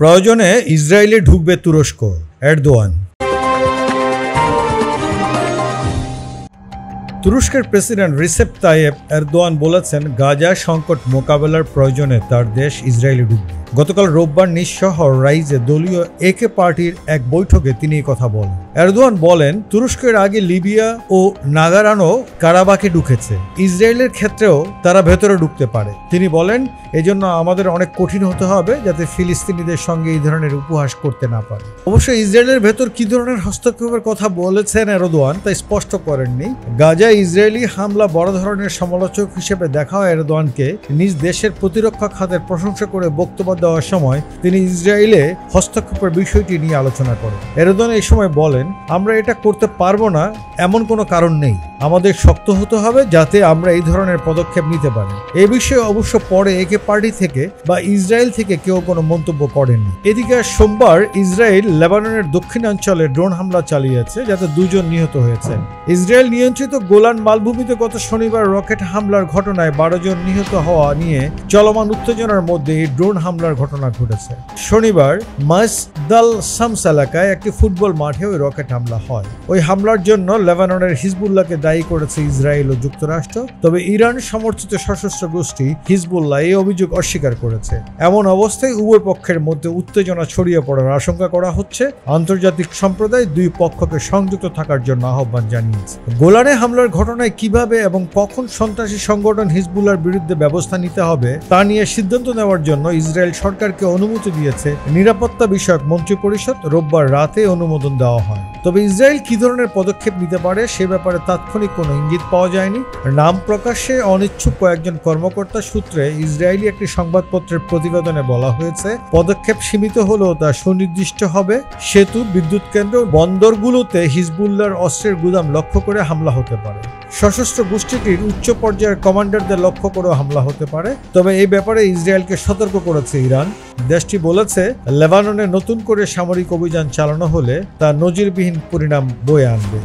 প্রয়োজনে ইসরায়েলে ঢুকবে তুরস্ক, এরদোয়ান। তুরস্কের প্রেসিডেন্ট রিসেপ তাইয়েপ এরদোয়ান বলেছেন, গাজা সংকট মোকাবেলার প্রয়োজনে তার দেশ ইসরায়েলে ঢুকবে। গতকাল রোববার নিজ শহর রাইজে দলীয় একে পার্টির এক বৈঠকে তিনি এই কথা বলেন। এরদোয়ান বলেন, তুরস্কের আগে লিবিয়া ও নাগারানো কারাবাখে ঢুকেছে, ইসরায়েলের ক্ষেত্রেও তারা ভেতরে ঢুকতে পারে। তিনি বলেন, এজন্য আমাদের অনেক কঠিন হতে হবে যাতে ফিলিস্তিনিদের সঙ্গে এই ধরনের উপহাস করতে না পারে। অবশ্য ইসরায়েলের ভেতর কি ধরনের হস্তক্ষেপের কথা বলেছেন এরদোয়ান তা স্পষ্ট করেননি। গাজায় ইসরায়েলি হামলা বড় ধরনের সমালোচক হিসেবে দেখা এরদোয়ানকে নিজ দেশের প্রতিরক্ষা খাতের প্রশংসা করে বক্তব্য দেওয়ার সময় তিনি ইসরায়েলে হস্তক্ষেপের বিষয়টি নিয়ে আলোচনা করেন। এরদোয়ান এই সময় বলেন, আমরা এটা করতে পারবো না এমন কোনো কারণ নেই, আমাদের শক্ত হতে হবে যাতে আমরা এই ধরনের পদক্ষেপ নিতে পারি। এই বিষয়ে অবশ্য পরে একে পার্টি থেকে বা ইসরায়েল থেকে কেউ কোনো মন্তব্য করেননি। এদিকে সোমবার ইসরায়েল লেবাননের দক্ষিণাঞ্চলে ড্রোন হামলা চালিয়েছে, যাতে 2 জন নিহত হয়েছেন। ইসরায়েল নিয়ন্ত্রিত গোলান মালভূমিতে গত শনিবার রকেট হামলার ঘটনায় 12 জন নিহত হওয়া নিয়ে চলমান উত্তেজনার মধ্যে এই ড্রোন হামলার ঘটনা ঘটেছে। শনিবার মাসদাল শামস এলাকায় একটি ফুটবল মাঠে ওই রকেট হামলা হয়। ওই হামলার জন্য লেবাননের হিজবুল্লাহকে দায়ী করেছে ইসরায়েল ও যুক্তরাষ্ট্র, তবে ইরান সমর্থিত সশস্ত্র গোষ্ঠী হিজবুল্লাহ এই অভিযোগ অস্বীকার করেছে। এমন অবস্থায় উভয় পক্ষের মধ্যে উত্তেজনা ছড়িয়ে পড়ার আশঙ্কা করা হচ্ছে। আন্তর্জাতিক সম্প্রদায় 2 পক্ষকে সংযুক্ত থাকার জন্য আহ্বান জানিয়েছে। গোলানে হামলার ঘটনায় কিভাবে এবং কখন সন্ত্রাসী সংগঠন হিজবুল্লাহর বিরুদ্ধে ব্যবস্থা নিতে হবে তা নিয়ে সিদ্ধান্ত নেওয়ার জন্য ইসরায়েল সরকারকে অনুমতি দিয়েছে নিরাপত্তা বিষয়ক মন্ত্রিপরিষদ। রোববার রাতে অনুমোদন দেওয়া হয়। তবে ইসরায়েল কি ধরনের পদক্ষেপ নিতে পারে সে ব্যাপারে তাৎক্ষণিক কোনো ইঙ্গিত পাওয়া যায়নি। নাম প্রকাশে অনিচ্ছুক কয়েকজন কর্মকর্তা সূত্রে ইসরায়েলি একটি সংবাদপত্রের প্রতিবেদনে বলা হয়েছে, পদক্ষেপ সীমিত হলেও তা সুনির্দিষ্ট হবে। সেতু, বিদ্যুৎ কেন্দ্র, বন্দরগুলোতে হিজবুল্লাহর অস্ত্রের গুদাম লক্ষ্য করে হামলা হতে পারে। সশস্ত্র গোষ্ঠীটির উচ্চ পর্যায়ের কমান্ডারদের লক্ষ্য করেও হামলা হতে পারে। তবে এই ব্যাপারে ইসরায়েলকে সতর্ক করেছে ইরান। দেশটি বলেছে, লেবাননে নতুন করে সামরিক অভিযান চালানো হলে তা নজিরবিহীন পরিণাম বয়ে আনবে।